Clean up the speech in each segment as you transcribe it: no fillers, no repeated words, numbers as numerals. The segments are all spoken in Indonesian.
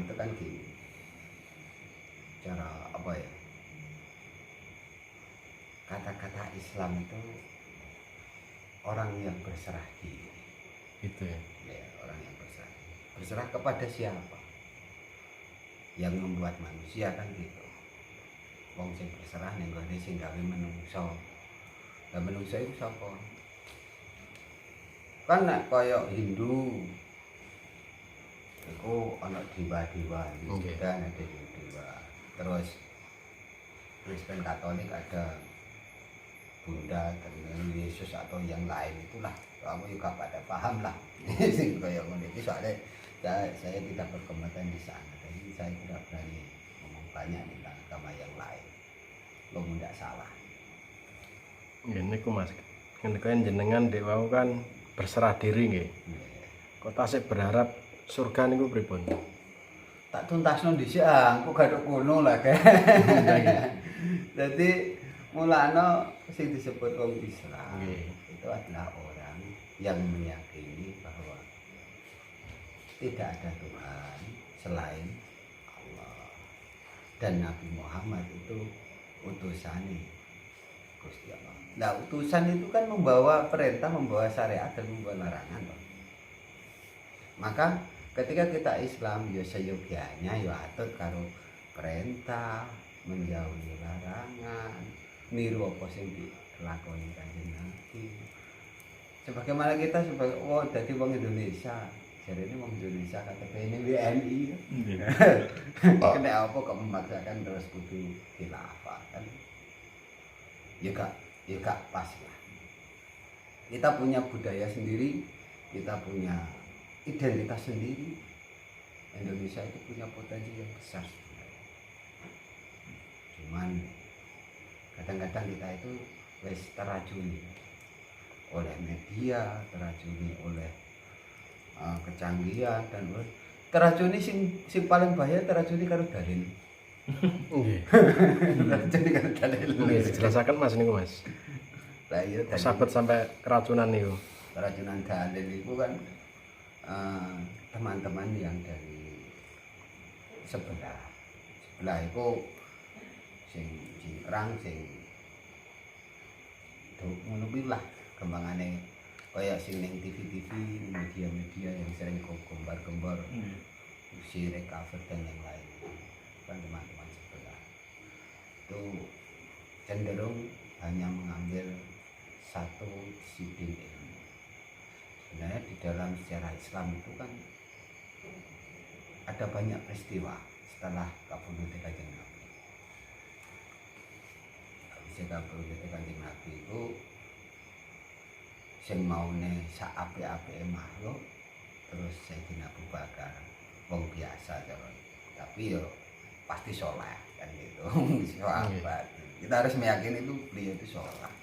itu kan gini, cara apa ya, kata-kata Islam itu orang yang berserah diri Gitu ya. ya, orang yang berserah kepada siapa yang membuat manusia kan gitu. Wong sing berserah ning gone sing gawe menungso. Lah menungso iku sapa? Kan nek kaya Hindu iku ana dewa-dewa gitu kan, ada dewa. Terus Kristen Katolik ada Buddha dan Yesus atau yang lain itulah. Kamu juga pada paham lah. Sing kaya ngene iki soalnya saya tidak berkompeten di sana. Jadi saya tidak berani ngomong banyak tentang agama yang lain. Lo tidak salah. Nggih niku Mas. Kan jenengan dek wau kan berserah diri nggih. Kok tasik berharap surga niku pripun? Tak tuntasno dhisik aku gak kono lah kae. Jadi mulane sing disebut wong Islam itu adalah orang yang meyakini bahwa tidak ada Tuhan selain Allah dan Nabi Muhammad itu utusannya Gusti Allah. Nah, utusan itu kan membawa perintah, membawa syariat dan membawa larangan. Maka ketika kita Islam ya seyogyanya ya atut karo perintah, menjauhi larangan, niru apa sing dilakoni Kanjeng Nabi. Sebagaimana kita sebagai dadi wong Indonesia, jarene wong Indonesia KTP ini WNI. Kena apa kok memaksakan terus kudu khilafah kan? Ya gak pas lah. Kita punya budaya sendiri, kita punya identitas sendiri. Indonesia itu punya potensi yang besar sebenarnya. Cuman kadang-kadang kita itu wis teracuni oleh media, teracuni oleh kecanggihan dan teracuni sing paling bahaya teracuni karo dalil. Nggih. Teracuni karo dalil. Nggih dijelasaken Mas niku Mas. Lah iya Sahabat sampai keracunan niku. keracunan dalil itu kan teman-teman yang dari sebelah itu sing perang sing ngono kuwi lah kembangane kaya sing ning TV-TV, media-media yang sering gambar-gambar syirik kafir dan yang lain kan teman-teman sebelah itu cenderung hanya mengambil satu disiplin ilmu. Sebenarnya di dalam sejarah Islam itu kan ada banyak peristiwa setelah kabudute Kanjeng Nabi. Kabudute Kanjeng Nabi itu sing maune sak apik-apike makhluk terus Sayyidina Abu Bakar wong biasa cara tapi yo pasti soleh kan gitu. Sahabat kita harus meyakini itu beliau itu soleh.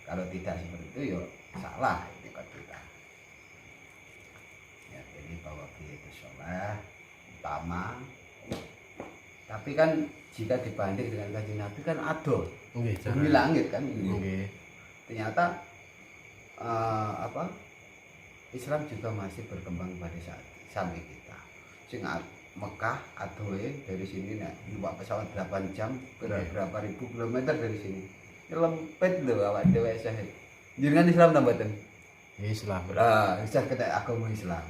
Kalau tidak seperti itu yo salah etika kita. Ya, jadi bahwa beliau itu soleh utama. Tapi kan jika dibanding dengan Kanjeng Nabi kan adoh. Nggih, Bumi langit kan. Nggih. Ternyata Islam juga masih berkembang pada saat sampai kita. Sing Mekah adohe dari sini nek numpak pesawat 8 jam berapa ribu kilometer dari sini. Lempet lho awak dhewe syahid. Jenengan Islam ta mboten? Islam. Bisa kena agama Islam.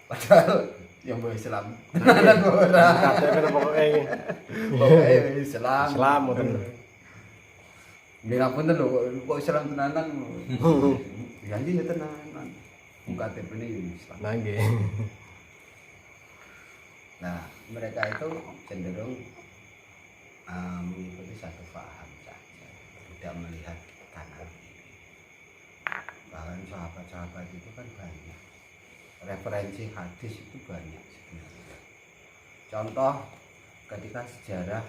Padahal yang mau Islam tenan ora. Kabeh Pokoke Islam. Islam mboten. Nggih ngapunten lho kok Islam tenanan. Ya iya tenanan. KTP ini Islam. Nggih. Nah, mereka itu cenderung mengikuti satu paham saja, tidak melihat kanan kiri. Bahkan sahabat-sahabat itu kan banyak. Referensi hadis itu banyak sebenarnya. Contoh ketika sejarah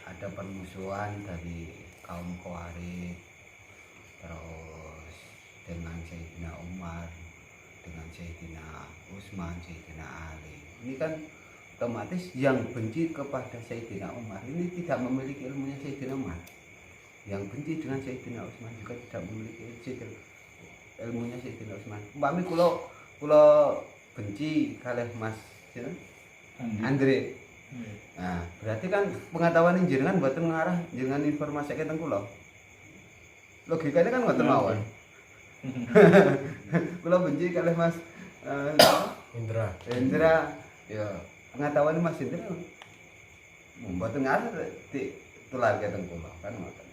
ada permusuhan dari kaum Khawarij terus dengan Sayyidina Umar, dengan Sayyidina Utsman, Sayyidina Ali. Ini kan otomatis yang benci kepada Sayyidina Umar ini tidak memiliki ilmunya Sayyidina Umar. Yang benci dengan Sayyidina Utsman juga tidak memiliki ilmunya Sayyidina Utsman. Umpami kula benci kalih Mas Andre. Nah, berarti kan pengetahuan jenengan mboten ngarah jenengan informasi teng kula. Logikanya kan ngoten mawon. Kula benci kalih Mas Indra ya pengetahuan Mas Indra mboten ngarah tularke teng kula kan ngoten.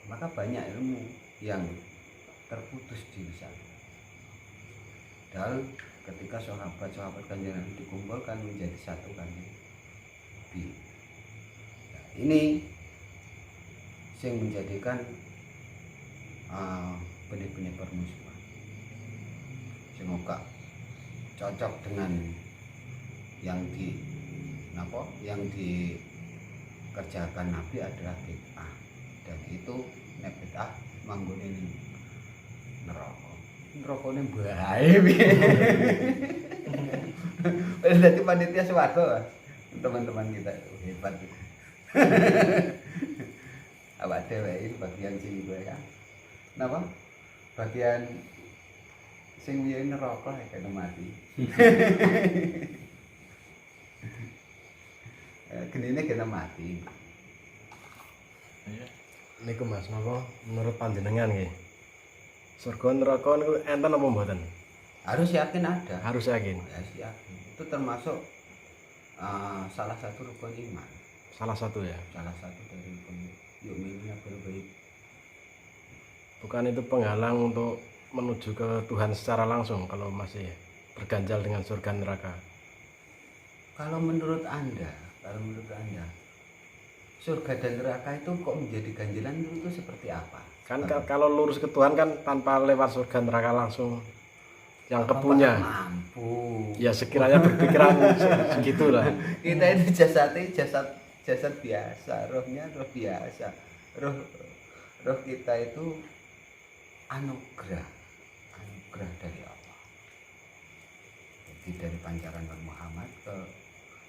Maka banyak ilmu yang terputus di sana. Dan ketika sahabat-sahabat Kanjeng Nabi dikumpulkan menjadi satu Kanjeng Nabi. Nah, ini yang menjadikan benih-benih permusuhan. Semoga cocok dengan yang dikerjakan Nabi adalah bid'ah, dan itu nek bid'ah manggone ning neraka. Nerakane bae piye. Wis dadi panitia swarga. Teman-teman kita hebat. Awak dhewe iki bagian sing kowe kan. Napa? Bagian sing wiye neraka kena mati. Genine kena mati. niku Mas napa menurut panjenengan nggih surga neraka niku enten apa mboten? Harus yakin ada. Harus yakin. Harus yakin. Itu termasuk salah satu rukun iman. Salah satu ya. Salah satu dari rukun yu'minuna bil ghaib. Bukan itu penghalang untuk menuju ke Tuhan secara langsung kalau masih berganjal dengan surga neraka. Kalau menurut Anda, surga dan neraka itu kok menjadi ganjilan itu seperti apa? Kan kalau lurus ke Tuhan kan tanpa lewat surga neraka langsung yang kepunya. Mampu. Ya sekiranya berpikiran segitulah. Kita ini jasad biasa, rohnya roh biasa. Roh kita itu anugerah dari Allah. Jadi dari pancaran Nabi Muhammad ke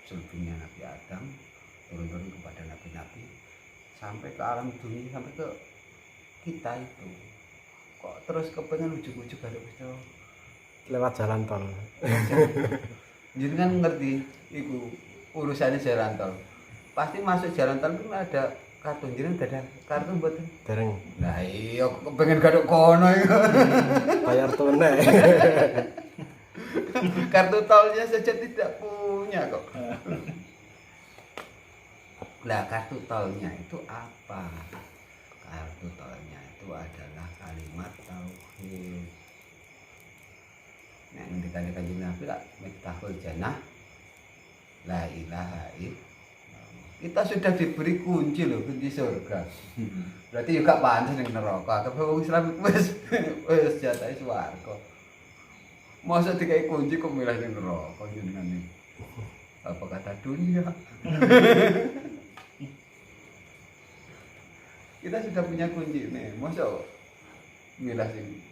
sulbinya Nabi Adam, turun-turun kepada nabi-nabi, sampai ke alam dunia, sampai ke kita itu. Kok terus kepengen ujuk-ujuk ada Gusti Lewat jalan tol. Jenengan ngerti iku urusannya jalan tol. Pasti masuk jalan tol itu ada kartu, jenengan gak ada kartu mboten? Dereng. Lah iya kepengen gaduk kono iku. Bayar tunai. Kartu tolnya saja tidak punya kok. Lah kartu tolnya itu apa? Kartu tolnya itu adalah kalimat tauhid. Nek ngendikane Kanjeng Nabi lak miftahul jannah la ilaha illallah. Kita sudah diberi kunci loh, kunci surga. Berarti juga pantes ning neraka. Kabeh wong Islam wis jatahe swarga. Masa dikai kunci kok milih ning neraka jenengan iki. Apa kata dunia? Kita sudah punya kunci nih. Masa milih sing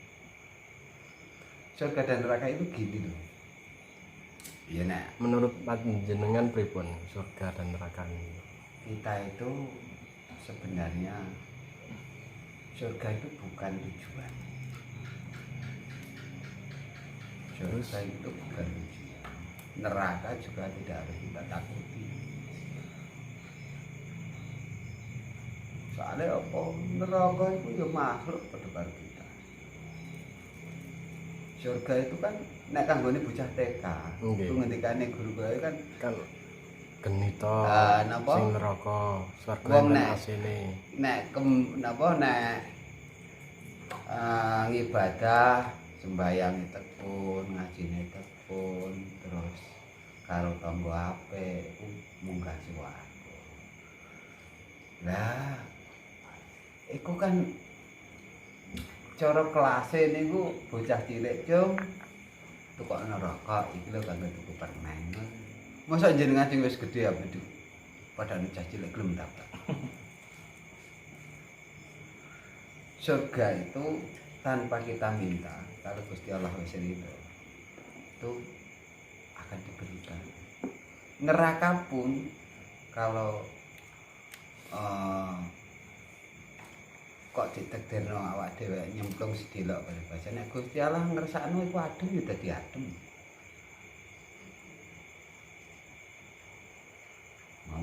surga dan neraka itu gini loh. Iya nak. Menurut panjenengan pripun surga dan neraka ini? Kita itu sebenarnya surga itu bukan tujuan. Surga itu bukan tujuan. Neraka juga tidak harus kita takuti. Soalnya apa? Neraka itu ya makhluk pada karo kita. Surga itu kan nek kanggone bocah TK. Itu ngendikane guru kowe kan geni to. Napa? Sing neraka, surga Wong nang nek asine. nek ngibadah sembahyang tekun, ngajine tekun, terus karo tangga apik iku munggah swarga. Lah iku kan cara kelase niku bocah cilik cung tukok neraka iki lho kanggo tuku permen. Masa jenengan sing wis gedhe apa itu padahal bocah cilik gelem dapat. Surga itu tanpa kita minta, kalau Gusti Allah wis ridho itu akan diberikan. Neraka pun kalau kok ditakdirno awak dhewe nyemplung sedelok pada bahasane Gusti Allah ngersakno iku adem ya dadi adem.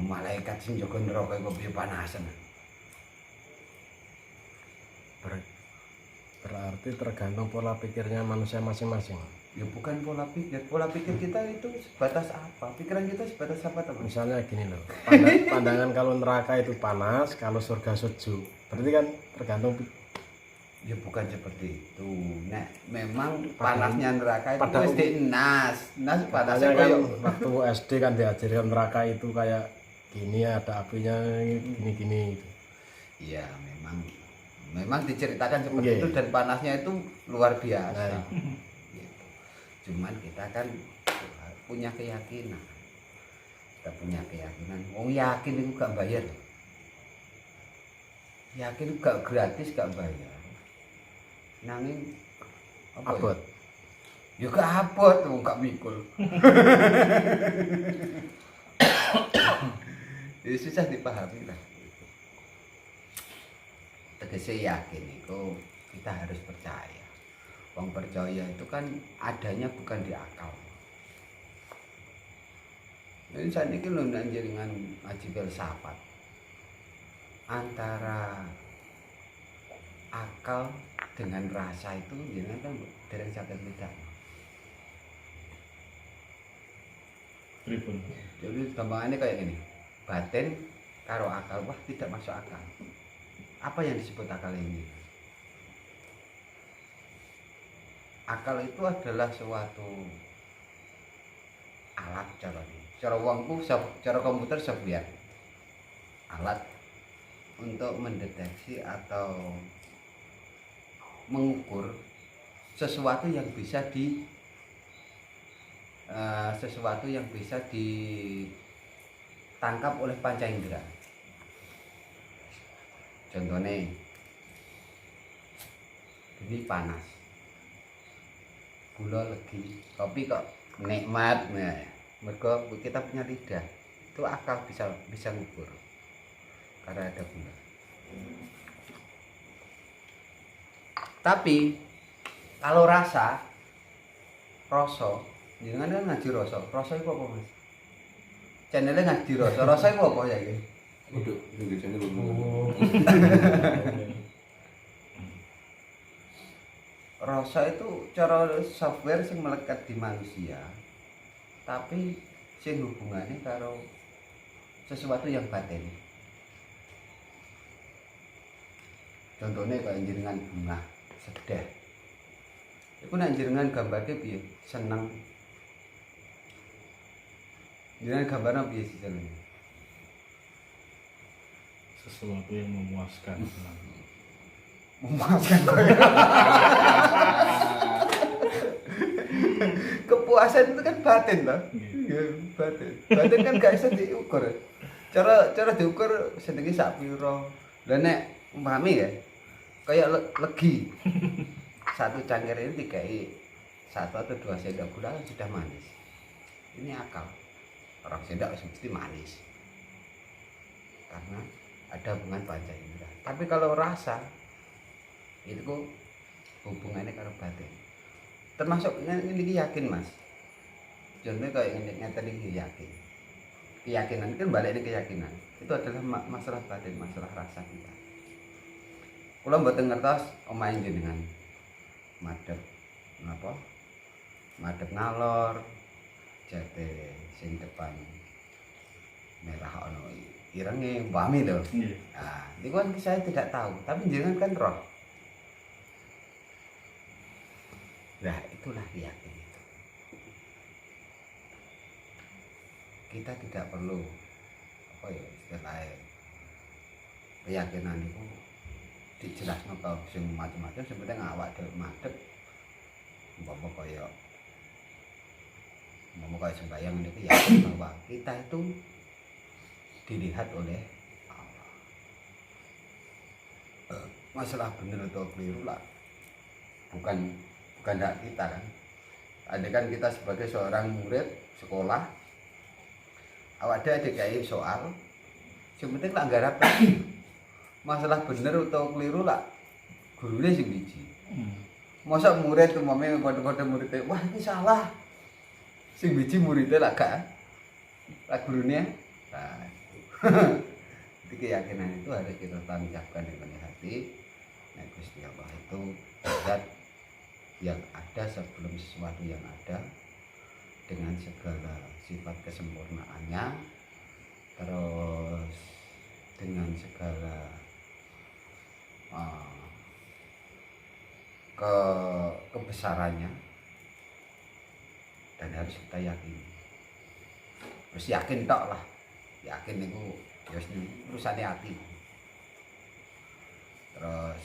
malaikat sing jaga neraka iku piye panasen. Berarti tergantung pola pikirnya manusia masing-masing. Ya bukan pola pikir kita itu sebatas apa? Pikiran kita sebatas apa teman? Misalnya gini loh, pandangan kalau neraka itu panas, kalau surga sejuk. Berarti kan tergantung. Ya bukan seperti itu. Nek memang panasnya neraka itu pada wis nas panasnya Padahal kan kayak waktu SD kan diajarkan neraka itu kayak gini, ada apinya gini-gini gitu. iya memang diceritakan seperti itu dan panasnya itu luar biasa. Gitu. Cuman kita kan punya keyakinan. Kita punya keyakinan. Wong yakin itu gak bayar. Yakin itu gak gratis, gak bayar. Nanging apa Abot. Ya gak abot, wong gak mikul. Ya susah dipahami lah. Tegese yakin itu kita harus percaya. Wong percaya itu kan adanya bukan di akal. Ini saat ini lho dengan ngaji filsafat. Antara akal dengan rasa itu jenengan kan dereng saged beda. Tribun. Jadi gampangannya kayak gini. Batin karo akal wah tidak masuk akal. Apa yang disebut akal ini? Akal itu adalah suatu alat cara wongku cara komputer software. Alat untuk mendeteksi atau mengukur sesuatu yang bisa ditangkap oleh panca indera. Contohnya ini panas, gula legi, kopi kok nikmat. Nah, mergo kita punya lidah itu akal bisa ngukur karena ada gula. Tapi kalau rasa jangan kan ngaji rasa itu apa mas? Channelnya ngaji rasa itu apa ya ini? Udah, itu channel Rasa itu cara software yang melekat di manusia, tapi sing hubungannya karo sesuatu yang batin. Contohnya kayak jenengan bunga sedah. Iku nek jenengan gambarnya piye? Seneng. Jenengan gambarnya piye sih jenengan? sesuatu yang memuaskan. Memuaskan koyo. Kepuasan itu kan batin toh. Iya, batin. Batin kan gak bisa diukur. Cara diukur senenge sak pira. Lah nek umpami ya kayak legi. Satu cangkir ini dikai 1 atau 2 sendok gula kan sudah manis. Ini akal. Orang sendok mesti manis. Karena ada hubungan panca indera. Tapi kalau rasa itu hubungannya karo batin. Termasuk ini yakin mas. Contohnya kayak ngeten iki yakin. Keyakinan kan balik ini keyakinan. Itu adalah masalah batin, masalah rasa kita. Kula mboten ngertos omahe jenengan madhep napa? Madhep ngalor jate sing depan merah ono irenge umpami lho. Nah, itu kan saya tidak tahu, tapi jenengan kan roh. Nah, itulah yakin itu. Kita tidak perlu apa ya istilahnya keyakinan itu dijelasno kau sing macam-macam sebenarnya awak dhewe madhep umpama kaya sembahyang niku yakin bahwa kita itu dilihat oleh Allah. Masalah bener atau keliru lah bukan hak kita kan. Ada kan kita sebagai seorang murid sekolah awak ada DKI soal sing penting lah nggarap masalah bener atau keliru lah gurune sing biji. Masa murid umumnya pada muridnya wah ini salah sing biji muridnya lah gak lah gurune. Nah Jadi keyakinan itu harus kita tancapkan dengan hati. Nah, Gusti Allah itu zat yang ada sebelum sesuatu yang ada, dengan segala sifat kesempurnaannya, terus dengan segala kebesarannya, dan harus kita yakini. Terus yakin tok lah, yakin itu ya urusannya hati. Terus